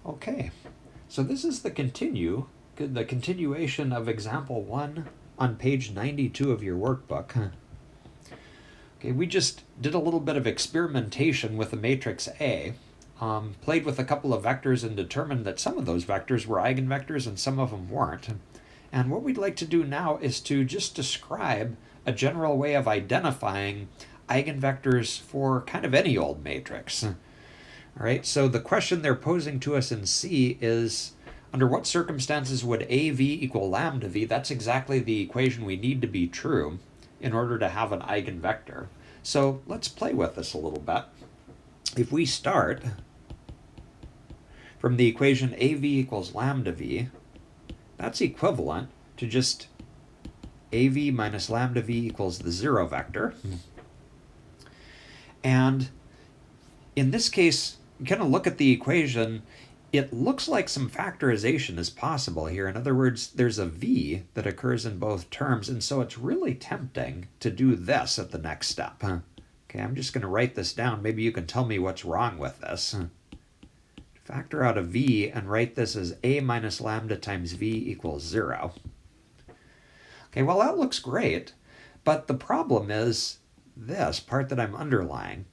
Okay, so this is the continuation of example 1 on page 92 of your workbook. Okay, we just did a little bit of experimentation with the matrix A, played with a couple of vectors and determined that some of those vectors were eigenvectors and some of them weren't. And what we'd like to do now is to just describe a general way of identifying eigenvectors for kind of any old matrix. All right, so the question they're posing to us in C is, under what circumstances would AV equal lambda V? That's exactly the equation we need to be true in order to have an eigenvector. So let's play with this a little bit. If we start from the equation AV equals lambda V, that's equivalent to just AV minus lambda V equals the zero vector. And in this case, you kind of look at the equation, it looks like some factorization is possible here. In other words, there's a v that occurs in both terms, and so it's really tempting to do this at the next step. Okay, I'm just going to write this down. Maybe you can tell me what's wrong with this. Factor out a v and write this as a minus lambda times v equals 0. Okay, well, that looks great, but the problem is this part that I'm underlying.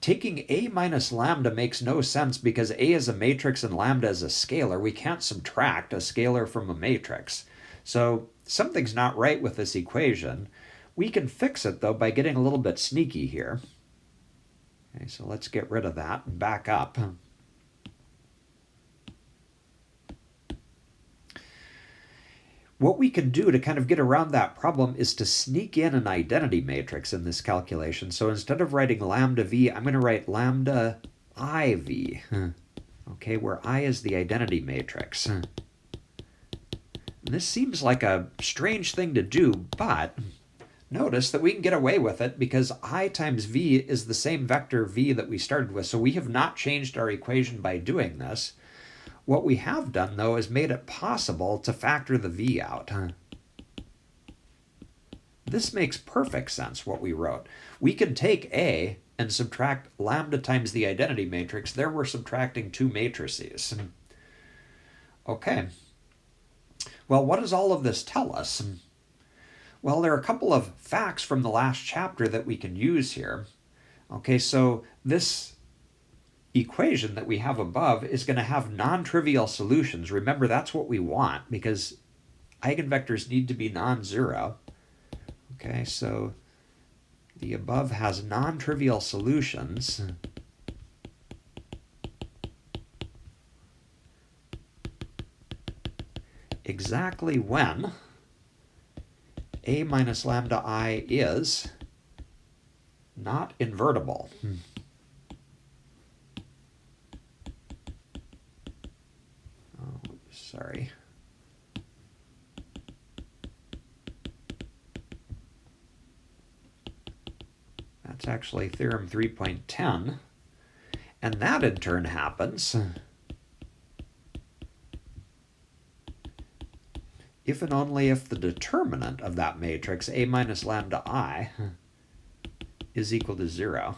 Taking a minus lambda makes no sense because a is a matrix and lambda is a scalar. We can't subtract a scalar from a matrix. So something's not right with this equation. We can fix it, though, by getting a little bit sneaky here. Okay, so let's get rid of that and back up. What we can do to kind of get around that problem is to sneak in an identity matrix in this calculation. So instead of writing lambda v, I'm going to write lambda IV, okay, where I is the identity matrix. And this seems like a strange thing to do, but notice that we can get away with it because I times v is the same vector v that we started with. So we have not changed our equation by doing this. What we have done, though, is made it possible to factor the v out. This makes perfect sense, what we wrote. We can take A and subtract lambda times the identity matrix. There we're subtracting two matrices. Okay. Well, what does all of this tell us? Well, there are a couple of facts from the last chapter that we can use here. Okay, so this equation that we have above is going to have non-trivial solutions. Remember, that's what we want because eigenvectors need to be non-zero. Okay, so the above has non-trivial solutions. Exactly when a minus lambda I is not invertible. Sorry. That's actually theorem 3.10. And that in turn happens if and only if the determinant of that matrix, a minus lambda I, is equal to 0.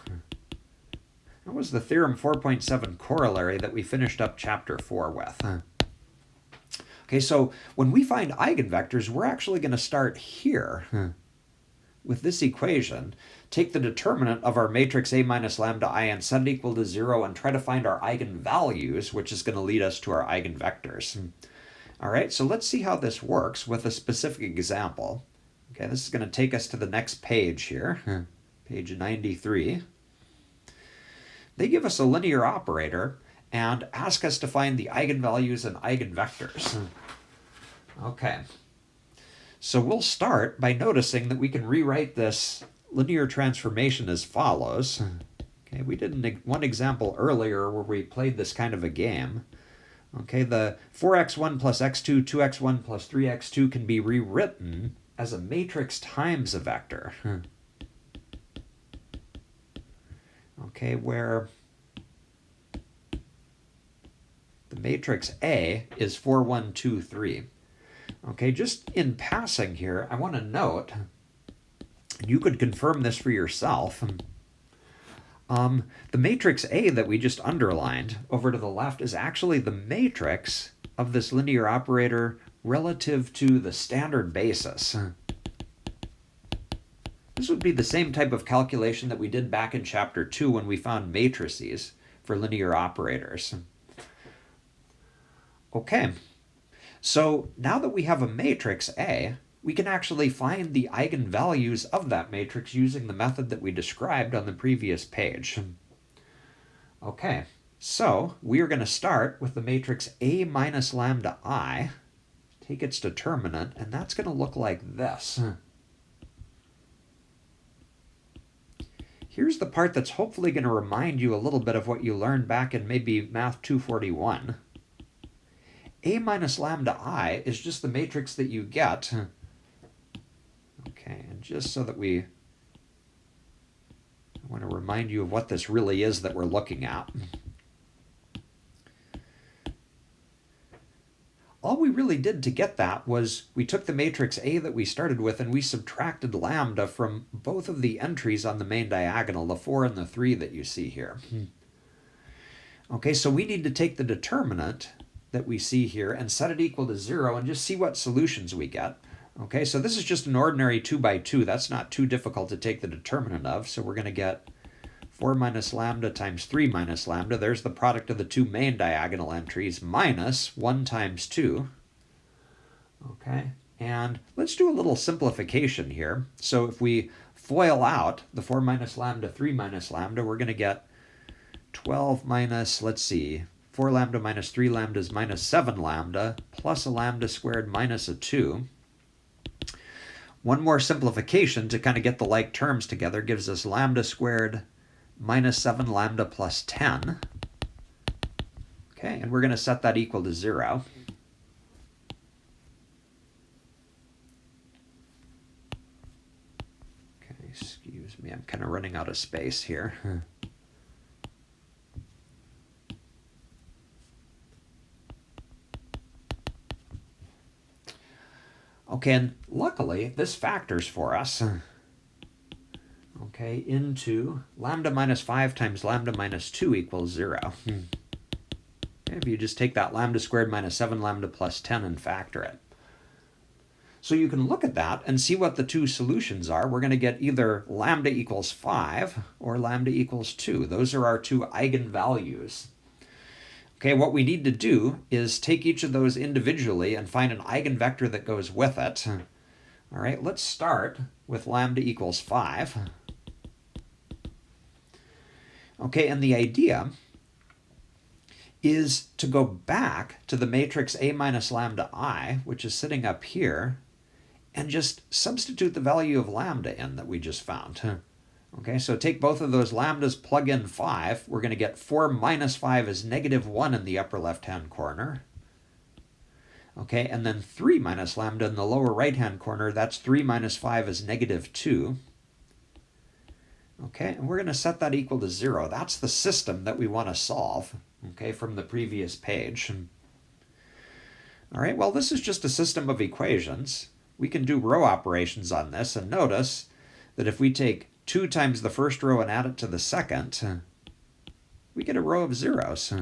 That was the theorem 4.7 corollary that we finished up chapter 4 with. Okay, so when we find eigenvectors, we're actually going to start here with this equation, take the determinant of our matrix A minus lambda I and set it equal to 0 and try to find our eigenvalues, which is going to lead us to our eigenvectors. All right, so let's see how this works with a specific example. Okay, this is going to take us to the next page here, page 93. They give us a linear operator and ask us to find the eigenvalues and eigenvectors. Okay, so we'll start by noticing that we can rewrite this linear transformation as follows. Okay, we did one example earlier where we played this kind of a game. Okay, the 4x1 plus x2, 2x1 plus 3x2 can be rewritten as a matrix times a vector. Okay, where the matrix A is 4, 1, 2, 3. Okay, just in passing here, I want to note, and you could confirm this for yourself, The matrix A that we just underlined over to the left is actually the matrix of this linear operator relative to the standard basis. This would be the same type of calculation that we did back in Chapter 2 when we found matrices for linear operators. Okay, so now that we have a matrix A, we can actually find the eigenvalues of that matrix using the method that we described on the previous page. Okay, so we are going to start with the matrix A minus lambda I, take its determinant, and that's going to look like this. Here's the part that's hopefully going to remind you a little bit of what you learned back in maybe Math 241. A minus lambda I is just the matrix that you get. Okay, and just so that I want to remind you of what this really is that we're looking at. All we really did to get that was we took the matrix A that we started with and we subtracted lambda from both of the entries on the main diagonal, the 4 and the 3 that you see here. Okay, so we need to take the determinant that we see here and set it equal to 0 and just see what solutions we get. Okay, so this is just an ordinary 2 by 2. That's not too difficult to take the determinant of. So we're going to get 4 minus lambda times 3 minus lambda. There's the product of the two main diagonal entries minus 1 times 2. Okay, and let's do a little simplification here. So if we FOIL out the 4 minus lambda, 3 minus lambda, we're going to get 12 minus, let's see, 4 lambda minus 3 lambda is minus 7 lambda plus a lambda squared minus a 2. One more simplification to kind of get the like terms together gives us lambda squared minus 7 lambda plus 10. Okay, and we're going to set that equal to 0. Okay, excuse me, I'm kind of running out of space here. Okay, and luckily this factors for us, okay, into lambda minus 5 times lambda minus 2 equals 0. Okay, if you just take that lambda squared minus 7 lambda plus 10 and factor it. So you can look at that and see what the two solutions are. We're going to get either lambda equals 5 or lambda equals 2. Those are our two eigenvalues. Okay, what we need to do is take each of those individually and find an eigenvector that goes with it. All right, let's start with lambda equals 5. Okay, and the idea is to go back to the matrix A minus lambda I, which is sitting up here, and just substitute the value of lambda in that we just found. Okay, so take both of those lambdas, plug in 5. We're going to get 4 minus 5 is negative 1 in the upper left-hand corner. Okay, and then 3 minus lambda in the lower right-hand corner, that's 3 minus 5 is negative 2. Okay, and we're going to set that equal to 0. That's the system that we want to solve, okay, from the previous page. All right, well, this is just a system of equations. We can do row operations on this, and notice that if we take 2 times the first row and add it to the second, we get a row of zeros.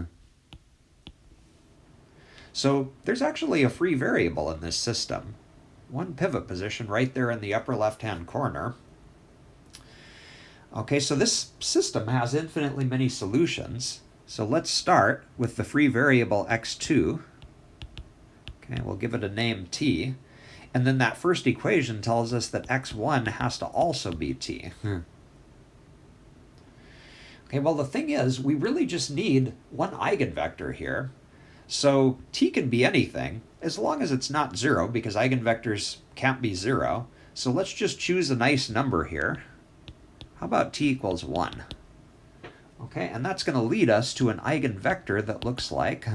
So there's actually a free variable in this system. One pivot position right there in the upper left-hand corner. Okay, so this system has infinitely many solutions. So let's start with the free variable x2. Okay, we'll give it a name t. And then that first equation tells us that x1 has to also be t. Okay, well, the thing is, we really just need one eigenvector here. So t can be anything, as long as it's not 0, because eigenvectors can't be 0. So let's just choose a nice number here. How about t equals 1? Okay, and that's going to lead us to an eigenvector that looks like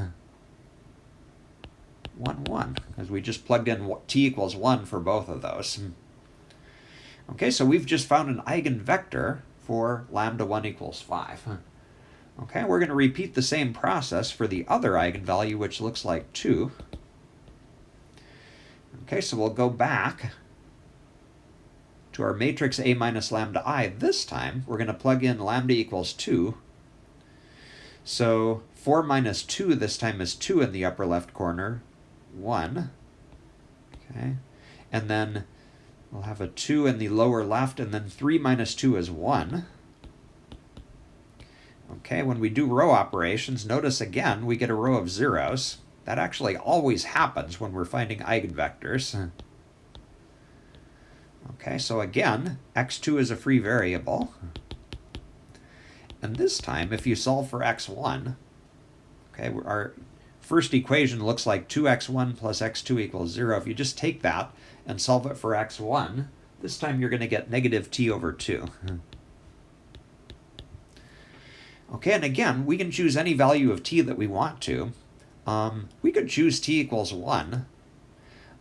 1, 1, because we just plugged in t equals 1 for both of those. Okay, so we've just found an eigenvector for lambda 1 equals 5. Okay, we're going to repeat the same process for the other eigenvalue, which looks like 2. Okay, so we'll go back to our matrix A minus lambda I, this time we're going to plug in lambda equals 2. So 4 minus 2 this time is 2 in the upper left corner, 1. Okay, and then we'll have a 2 in the lower left, and then 3 minus 2 is 1. Okay, when we do row operations, notice again we get a row of zeros. That actually always happens when we're finding eigenvectors. Okay, so again, x2 is a free variable. And this time, if you solve for x1, okay, our first equation looks like 2x1 plus x2 equals 0. If you just take that and solve it for x1, this time you're going to get negative t over 2. Okay, and again, we can choose any value of t that we want to. We could choose t equals 1.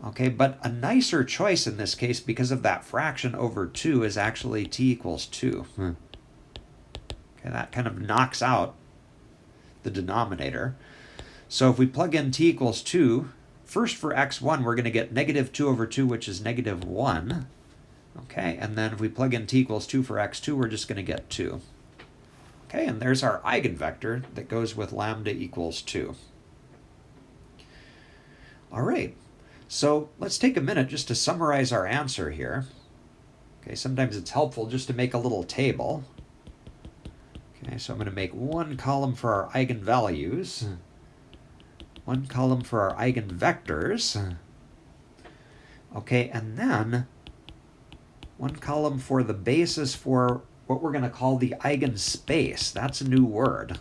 Okay, but a nicer choice in this case, because of that fraction over 2, is actually t equals 2. Okay, that kind of knocks out the denominator. So if we plug in t equals 2, first for x1, we're going to get negative 2 over 2, which is negative 1. Okay, and then if we plug in t equals 2 for x2, we're just going to get 2. Okay, and there's our eigenvector that goes with lambda equals 2. All right, so let's take a minute just to summarize our answer here. Okay, sometimes it's helpful just to make a little table. Okay, so I'm going to make one column for our eigenvalues, one column for our eigenvectors, okay, and then one column for the basis for what we're going to call the eigenspace. That's a new word.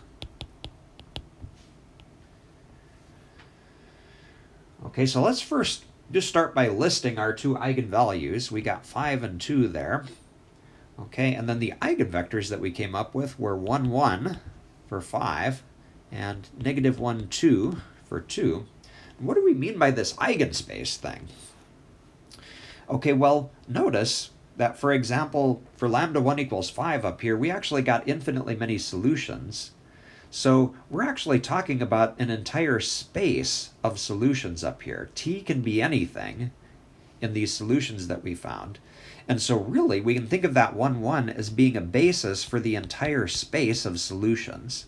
Okay, so let's first just start by listing our two eigenvalues. We got 5 and 2 there. Okay, and then the eigenvectors that we came up with were 1, 1 for 5 and negative 1, 2 for 2. What do we mean by this eigenspace thing? Okay, well, notice that, for example, for lambda 1 equals 5 up here, we actually got infinitely many solutions. So we're actually talking about an entire space of solutions up here. T can be anything in these solutions that we found. And so really, we can think of that 1, 1 as being a basis for the entire space of solutions.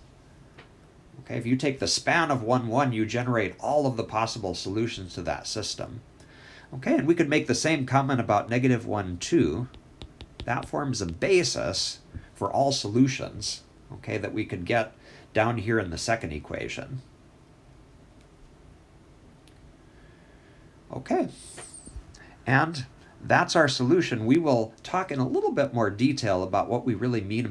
Okay, if you take the span of 1, 1, you generate all of the possible solutions to that system. Okay, and we could make the same comment about negative 1, 2. That forms a basis for all solutions, okay, that we could get down here in the second equation. Okay, and that's our solution. We will talk in a little bit more detail about what we really mean